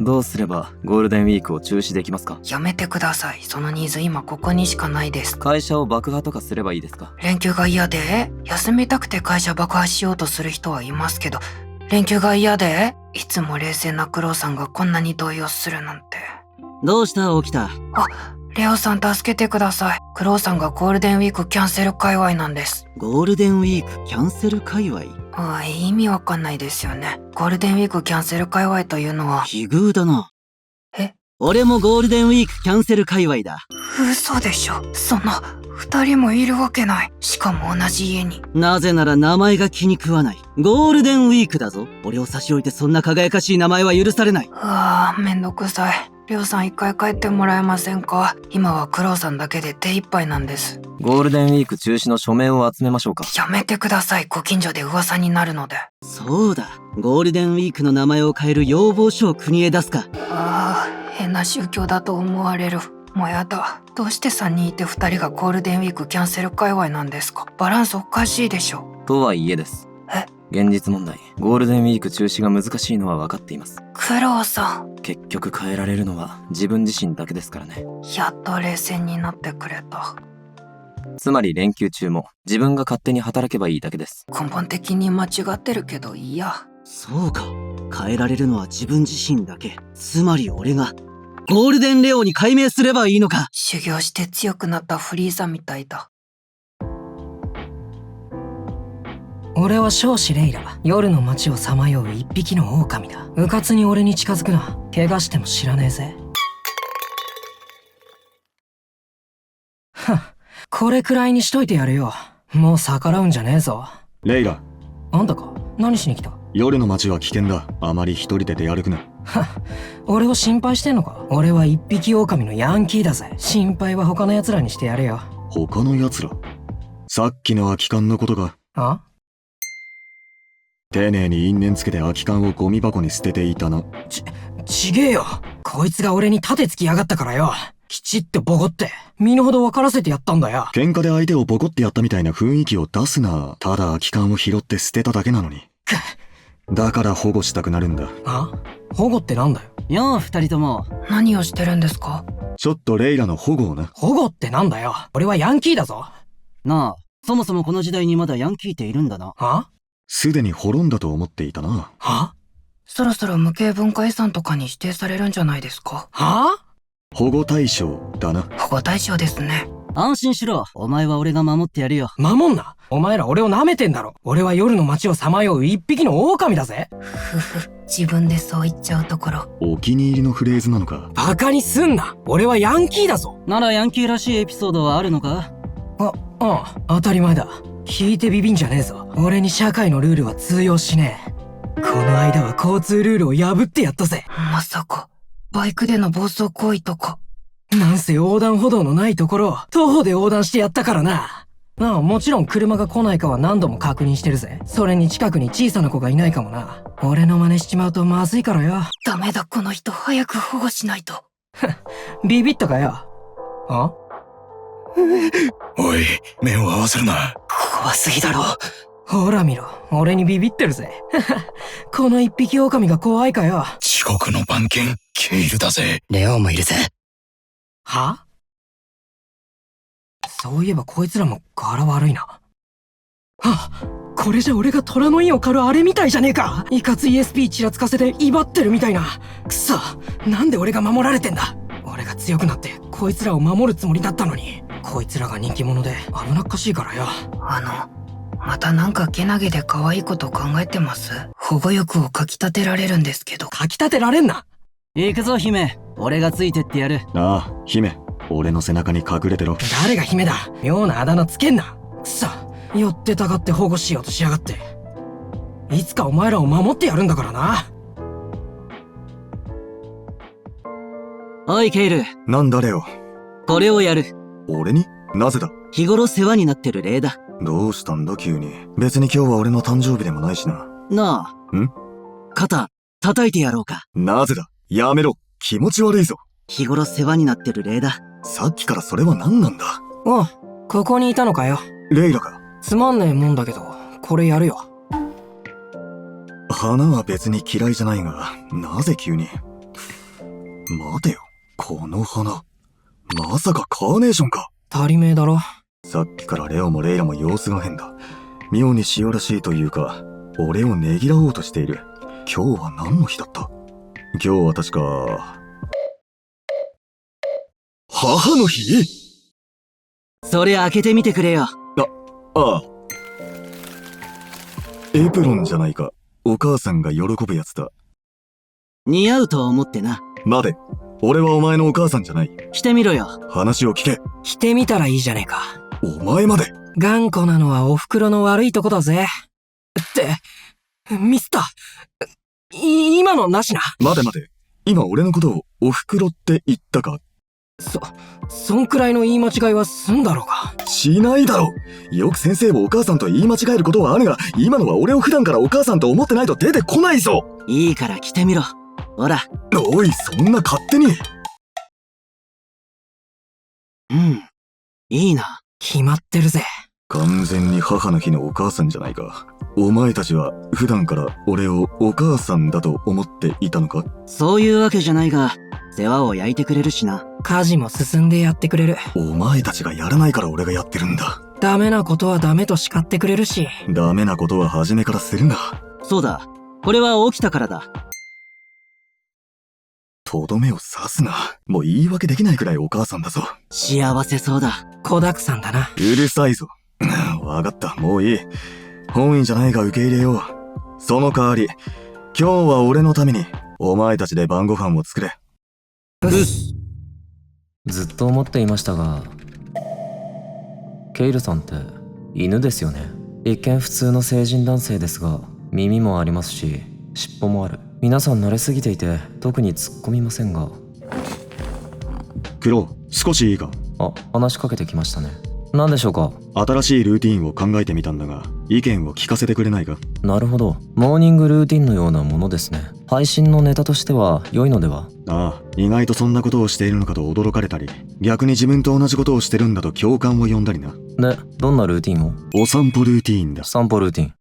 どうすればゴールデンウィークを中止できますか？やめてください。そのニーズ今ここにしかないです。会社を爆破とかすればいいですか？連休が嫌で休みたくて会社爆破しようとする人はいますけど、連休が嫌でいつも冷静なクロウさんがこんなに動揺するなんて。どうした起きた？あ、レオさん助けてください。クロウさんがゴールデンウィークキャンセル界隈なんです。ゴールデンウィークキャンセル界隈？意味わかんないですよね。ゴールデンウィークキャンセル界隈というのは。奇遇だな。え？俺もゴールデンウィークキャンセル界隈だ。嘘でしょ。そんな2人もいるわけない。しかも同じ家に。なぜなら名前が気に食わない。ゴールデンウィークだぞ。俺を差し置いてそんな輝かしい名前は許されない。めんどくさい。りょうさん一回帰ってもらえませんか？今はクロウさんだけで手一杯なんです。ゴールデンウィーク中止の署名を集めましょうか。やめてください。ご近所で噂になるので。そうだ。ゴールデンウィークの名前を変える要望書を国へ出すか。変な宗教だと思われる。もうやだ。どうして3人いて2人がゴールデンウィークキャンセル界隈なんですか？バランスおかしいでしょ。とはいえです。現実問題、ゴールデンウィーク中止が難しいのは分かっています。クロウさん。結局変えられるのは自分自身だけですからね。やっと冷静になってくれた。つまり連休中も自分が勝手に働けばいいだけです。根本的に間違ってるけどいいや。そうか。変えられるのは自分自身だけ。つまり俺がゴールデンレオに改名すればいいのか。修行して強くなったフリーザみたいだ。俺は少子レイラ。夜の街をさまよう一匹の狼だ。うかつに俺に近づくな。怪我しても知らねえぜ。これくらいにしといてやるよ。もう逆らうんじゃねえぞ。レイラ。あんたか？何しに来た？夜の街は危険だ。あまり一人で出歩くな。俺を心配してんのか？俺は一匹狼のヤンキーだぜ。心配は他の奴らにしてやれよ。他の奴ら？さっきの空き缶のことか？あ？丁寧に因縁つけて空き缶をゴミ箱に捨てていたな。ちげえよ。こいつが俺に盾つきやがったからよ。きちってボコって身の程分からせてやったんだよ。喧嘩で相手をボコってやったみたいな雰囲気を出すな。ただ空き缶を拾って捨てただけなのに。だから保護したくなるんだ。あ？保護ってなんだよ。よう二人とも。何をしてるんですか？ちょっとレイラの保護をな。保護ってなんだよ。俺はヤンキーだぞ。なあ、そもそもこの時代にまだヤンキーっているんだな。は？すでに滅んだと思っていたな。は？そろそろ無形文化遺産とかに指定されるんじゃないですか？は？保護対象だな。保護対象ですね。安心しろ。お前は俺が守ってやるよ。守んな。お前ら俺を舐めてんだろ。俺は夜の街をさまよう一匹の狼だぜ。ふふ、自分でそう言っちゃうところ。お気に入りのフレーズなのか？バカにすんな。俺はヤンキーだぞ。ならヤンキーらしいエピソードはあるのか？当たり前だ。聞いてビビんじゃねえぞ。俺に社会のルールは通用しねえ。この間は交通ルールを破ってやったぜ。まさか、バイクでの暴走行為とか。なんせ横断歩道のないところを徒歩で横断してやったからな。もちろん車が来ないかは何度も確認してるぜ。それに近くに小さな子がいないかもな。俺の真似しちまうとまずいからよ。ダメだ、この人早く保護しないと。ビビったかよ。あ？おい、目を合わせるな。怖すぎだろ。ほら見ろ、俺にビビってるぜ。この一匹狼が怖いかよ。地獄の番犬、ケイルだぜ。レオもいるぜ。は？そういえばこいつらも柄悪いな。これじゃ俺が虎の印を狩るあれみたいじゃねえか。いかつい SP ちらつかせて威張ってるみたいな。くそ、なんで俺が守られてんだ。俺が強くなってこいつらを守るつもりだったのに。こいつらが人気者で危なっかしいからよ。またなんかけなげで可愛いこと考えてます？保護欲をかき立てられるんですけど。かき立てられんな。行くぞ姫。俺がついてってやる。ああ、姫。俺の背中に隠れてろ。誰が姫だ。妙なあだ名つけんな。くそ、寄ってたがって保護しようとしやがって。いつかお前らを守ってやるんだからな。おいケイル。なんだレオ。これをやる。俺に？なぜだ？日頃世話になってる礼だ。どうしたんだ急に。別に今日は俺の誕生日でもないしな。なあ。肩、叩いてやろうか。なぜだ？やめろ。気持ち悪いぞ。日頃世話になってる礼だ。さっきからそれは何なんだ？おう、ここにいたのかよ。レイラか。つまんねえもんだけど、これやるよ。花は別に嫌いじゃないが、なぜ急に。待てよ、この花。まさかカーネーションか。足りめえだろ。さっきからレオもレイラも様子が変だ。妙に塩らしいというか、俺をねぎらおうとしている。今日は何の日だった？今日は確か、母の日？それ開けてみてくれよ。ああ。エプロンじゃないか。お母さんが喜ぶやつだ。似合うと思ってな。待て。俺はお前のお母さんじゃない。着てみろよ。話を聞け。着てみたらいいじゃねえか。お前まで。頑固なのはお袋の悪いとこだぜ。ミスった。今のなしな。待て。今俺のことをお袋って言ったか？そんくらいの言い間違いはすんだろうが。しないだろう。よく先生をお母さんと言い間違えることはあるが、今のは俺を普段からお母さんと思ってないと出てこないぞ。いいから着てみろ。ほら。おい、そんな勝手に。いいな。決まってるぜ。完全に母の日のお母さんじゃないか。お前たちは普段から俺をお母さんだと思っていたのか？そういうわけじゃないが、世話を焼いてくれるしな。家事も進んでやってくれる。お前たちがやらないから俺がやってるんだ。ダメなことはダメと叱ってくれるし。ダメなことは初めからするな。そうだ。これは起きたからだ。とどめを刺すな。もう言い訳できないくらいお母さんだぞ。幸せそうだ。子だくさんだな。うるさいぞ。わかった、もういい。本意じゃないが受け入れよう。その代わり、今日は俺のために、お前たちで晩ご飯を作れ。ずっと思っていましたが、ケイルさんって犬ですよね。一見普通の成人男性ですが、耳もありますし尻尾もある。皆さん慣れすぎていて特に突っ込みませんが。クロウ、少しいいか？あ、話しかけてきましたね。何でしょうか？新しいルーティンを考えてみたんだが、意見を聞かせてくれないか？なるほど、モーニングルーティンのようなものですね。配信のネタとしては良いのでは？ああ、意外とそんなことをしているのかと驚かれたり、逆に自分と同じことをしてるんだと共感を呼んだりな。で、どんなルーティンを？お散歩ルーティンだ。散歩ルーティン。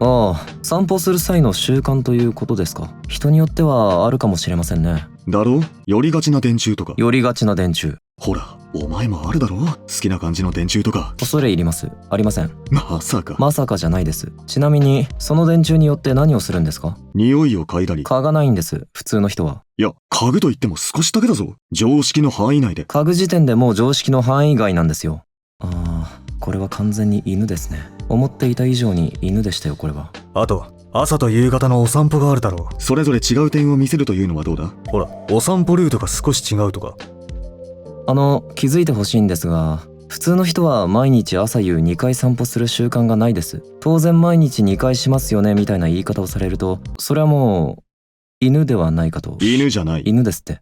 ああ、散歩する際の習慣ということですか。人によってはあるかもしれませんね。だろう？寄りがちな電柱とか。寄りがちな電柱。ほら、お前もあるだろう？好きな感じの電柱とか。恐れ入ります。ありません。まさか。まさかじゃないです。ちなみに、その電柱によって何をするんですか？匂いを嗅いだり。嗅がないんです、普通の人は。いや、嗅ぐと言っても少しだけだぞ。常識の範囲内で。嗅ぐ時点でもう常識の範囲外なんですよ。ああ、これは完全に犬ですね。思っていた以上に犬でしたよ、これは。あと、朝と夕方のお散歩があるだろう。それぞれ違う点を見せるというのはどうだ？ほら、お散歩ルートが少し違うとか。気づいてほしいんですが、普通の人は毎日朝夕2回散歩する習慣がないです。当然毎日2回しますよねみたいな言い方をされると、それはもう犬ではないかと。犬じゃない。犬ですって。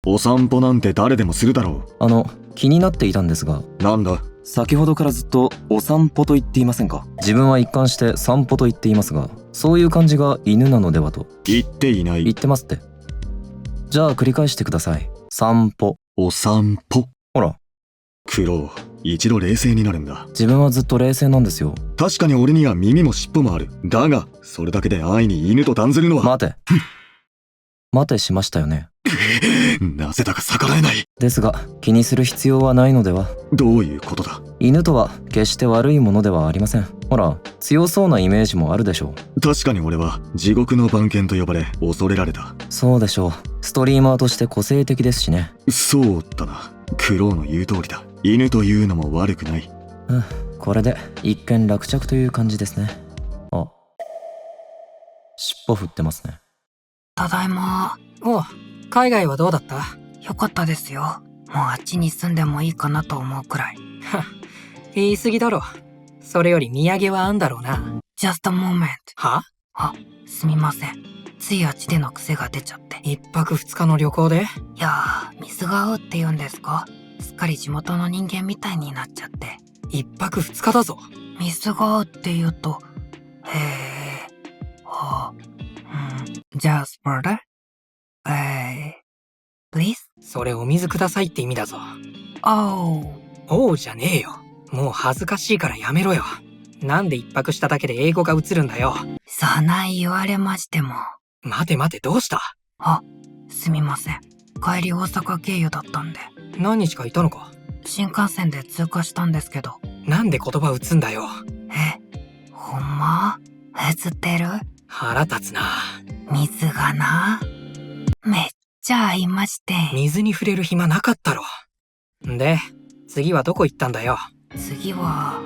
お散歩なんて誰でもするだろう。気になっていたんですが。なんだ？先ほどからずっとお散歩と言っていませんか？自分は一貫して散歩と言っていますが、そういう感じが犬なのではと。言っていない。言ってますって。じゃあ繰り返してください。散歩。お散歩。ほら。クロウ、一度冷静になるんだ。自分はずっと冷静なんですよ。確かに俺には耳も尻尾もある。だが、それだけで安易に犬と断ずるのは。待て。待てしましたよね。なぜだか逆らえない。ですが、気にする必要はないのでは？どういうことだ？犬とは決して悪いものではありません。ほら、強そうなイメージもあるでしょう。確かに俺は地獄の番犬と呼ばれ恐れられた。そうでしょう。ストリーマーとして個性的ですしね。そうだな。クロウの言う通りだ。犬というのも悪くない。これで一見落着という感じですね。あ、尻尾振ってますね。ただいま。おう、海外はどうだった？よかったですよ。もうあっちに住んでもいいかなと思うくらい。言い過ぎだろ。それより土産はあんだろうな。Just a moment。は？あ、すみません。ついあっちでの癖が出ちゃって。一泊二日の旅行で？いやー、水が合うって言うんですか？すっかり地元の人間みたいになっちゃって。一泊二日だぞ。水が合うって言うと、へー、はぁ、じゃあスパルタ？please？ それお水くださいって意味だぞ。おうじゃねえよ。もう恥ずかしいからやめろよ。なんで一泊しただけで英語が映るんだよ。そない言われましても。待て待て、どうした？あ、すみません。帰り大阪経由だったんで。何日かいたのか？新幹線で通過したんですけど。なんで言葉打つんだよ。ほんま？映ってる？腹立つな。水がな、めっちゃ合いまして。水に触れる暇なかったろ。で、次はどこ行ったんだよ。次は、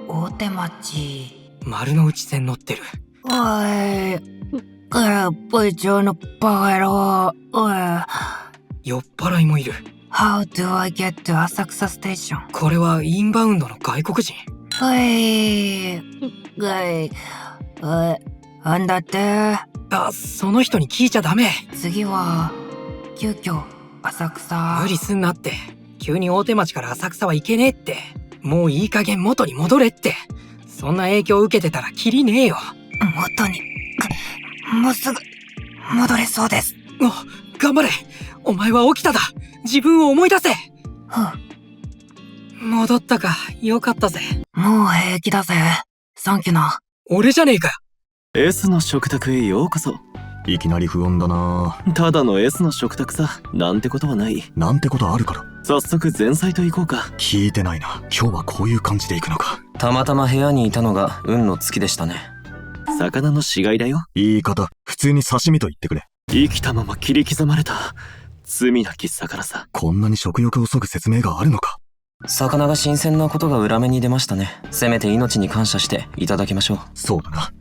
大手町。丸の内線乗ってる。おい、部長のバカ野郎。おい。酔っ払いもいる。How do I get to 浅草ステーション？これはインバウンドの外国人。なんだって？あ、その人に聞いちゃダメ。次は、急遽、浅草。無理すんなって。急に大手町から浅草は行けねえって。もういい加減元に戻れって。そんな影響を受けてたらキリねえよ。元に、もうすぐ、戻れそうです。頑張れ。お前は起きただ。自分を思い出せ。戻ったか。よかったぜ。もう平気だぜ。サンキュな。俺じゃねえか。S の食卓へようこそ。いきなり不穏だな。ただの S の食卓さ。なんてことはない。なんてことあるから。早速前菜と行こうか。聞いてないな。今日はこういう感じで行くのか。たまたま部屋にいたのが運の尽きでしたね。魚の死骸だよ。言い方、普通に刺身と言ってくれ。生きたまま切り刻まれた罪なき魚さ。こんなに食欲を削ぐ説明があるのか。魚が新鮮なことが裏目に出ましたね。せめて命に感謝していただきましょう。そうだな。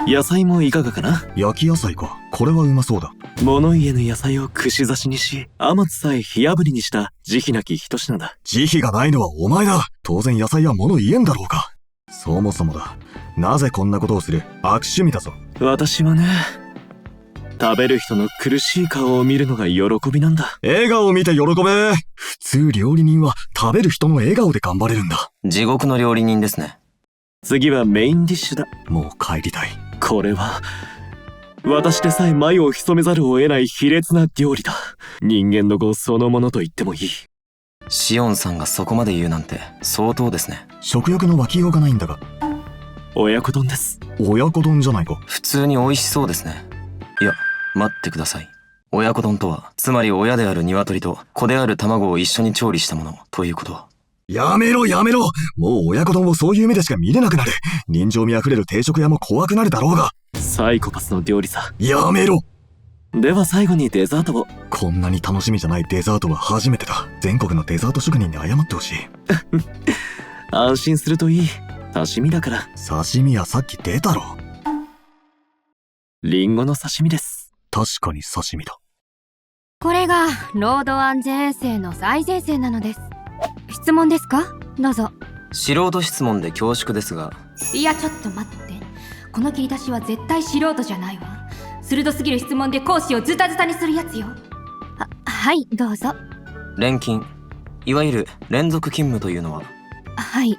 野菜もいかがかな？焼き野菜か。これはうまそうだ。物家の野菜を串刺しにし、甘つさえ火炙りにした慈悲なき一品だ。慈悲がないのはお前だ。当然野菜は物言えんだろうか。そもそもだ。なぜこんなことをする？悪趣味だぞ。私はね、食べる人の苦しい顔を見るのが喜びなんだ。笑顔を見て喜べ。普通料理人は食べる人の笑顔で頑張れるんだ。地獄の料理人ですね。次はメインディッシュだ。もう帰りたい。これは私でさえ眉を潜めざるを得ない卑劣な料理だ。人間の業そのものと言ってもいい。シオンさんがそこまで言うなんて相当ですね。食欲の湧きようがないんだが。親子丼です。親子丼じゃないか。普通に美味しそうですね。いや、待ってください。親子丼とは、つまり親である鶏と子である卵を一緒に調理したものということは。やめろやめろ。もう親子丼をそういう目でしか見れなくなる。人情味あふれる定食屋も怖くなるだろうが。サイコパスの料理さ。やめろ。では最後にデザートを。こんなに楽しみじゃないデザートは初めてだ。全国のデザート職人に謝ってほしい。安心するといい。刺身だから。刺身はさっき出たろ。リンゴの刺身です。確かに刺身だ。これが労働安全衛生の最前線なのです。質問ですか？どうぞ。素人質問で恐縮ですが。いやちょっと待って。この切り出しは絶対素人じゃないわ。鋭すぎる質問で講師をズタズタにするやつよ。はいどうぞ。連勤、いわゆる連続勤務というのは？はい。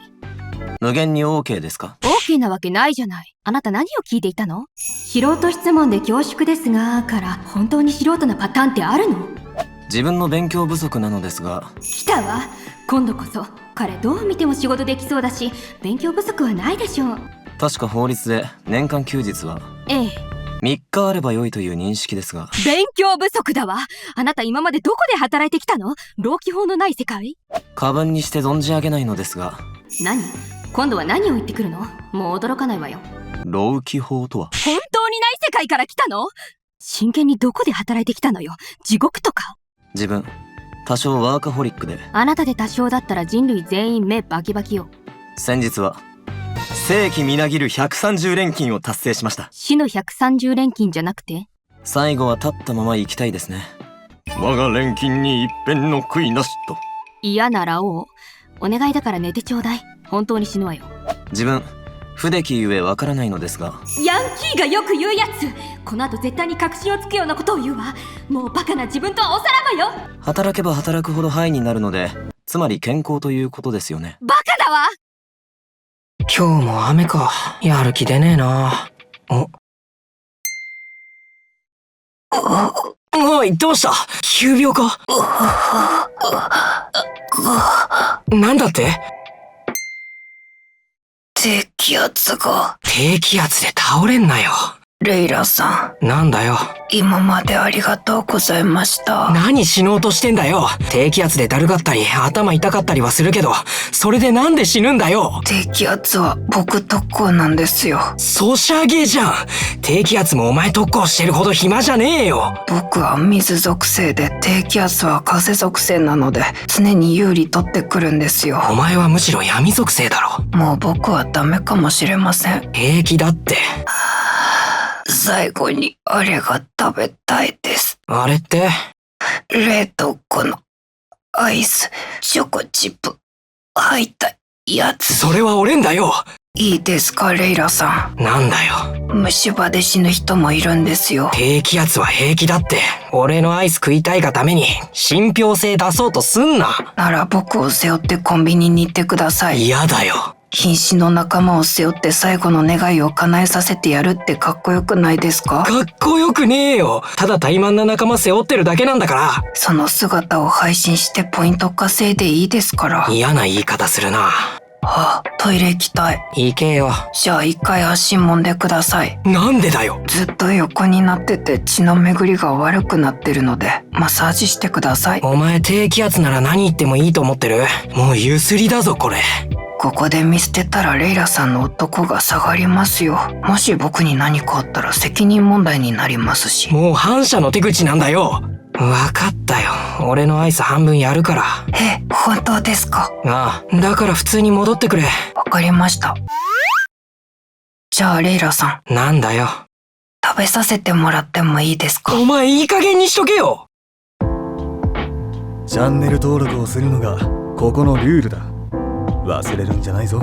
無限に OK ですか？ OK なわけないじゃない。あなた何を聞いていたの？素人質問で恐縮ですがから本当に素人なパターンってあるの？自分の勉強不足なのですが。来たわ。今度こそ彼どう見ても仕事できそうだし勉強不足はないでしょう。確か法律で年間休日はええ3日あれば良いという認識ですが。勉強不足だわ。あなた今までどこで働いてきたの？労基法のない世界？過分にして存じ上げないのですが。何？今度は何を言ってくるの？もう驚かないわよ。労基法とは？本当にない世界から来たの？真剣にどこで働いてきたのよ？地獄とか？自分多少ワーカホリックで。あなたで多少だったら人類全員目バキバキよ。先日は世紀みなぎる130連勤を達成しました。死の130連勤じゃなくて？最後は立ったまま行きたいですね。我が連勤に一片の悔いなしと。嫌ならお願いだから寝てちょうだい。本当に死ぬわよ。自分不出来ゆえわからないのですが。ヤンキーがよく言うやつ。この後絶対に確信をつくようなことを言うわ。もうバカな自分とはおさらばよ。働けば働くほどハイになるので、つまり健康ということですよね。バカだわ。今日も雨か。やる気出ねえな。おい、どうした？急病か？なんだって？低気圧が。低気圧で倒れんなよ。レイラさん。なんだよ。今までありがとうございました。何死のうとしてんだよ。低気圧でだるがったり頭痛かったりはするけど、それでなんで死ぬんだよ。低気圧は僕特攻なんですよ。ソシャゲじゃん。低気圧もお前特攻してるほど暇じゃねえよ。僕は水属性で低気圧は風属性なので常に有利取ってくるんですよ。お前はむしろ闇属性だろ。もう僕はダメかもしれません。平気だって。最後にあれが食べたいです。あれって？冷凍庫のアイスチョコチップ入ったやつ。それは俺んだよ。いいですかレイラさん。なんだよ。虫歯で死ぬ人もいるんですよ。低気圧は平気だって。俺のアイス食いたいがために信憑性出そうとすんな。なら僕を背負ってコンビニに行ってください。嫌だよ。瀕死の仲間を背負って最後の願いを叶えさせてやるってかっこよくないですか？かっこよくねえよ。ただ怠慢な仲間背負ってるだけなんだから。その姿を配信してポイント稼いでいいですから。嫌な言い方するな。トイレ行きたい。行けよ。じゃあ一回足揉んでください。なんでだよ。ずっと横になってて血の巡りが悪くなってるのでマッサージしてください。お前低気圧なら何言ってもいいと思ってる？もうゆすりだぞこれ。ここで見捨てたらレイラさんの男が下がりますよ。もし僕に何かあったら責任問題になりますし。もう反社の手口なんだよ。わかったよ。俺のアイス半分やるから。本当ですか？ああ、だから普通に戻ってくれ。わかりました。じゃあレイラさん。なんだよ。食べさせてもらってもいいですか？お前いい加減にしとけよ。チャンネル登録をするのがここのルールだ。忘れるんじゃないぞ。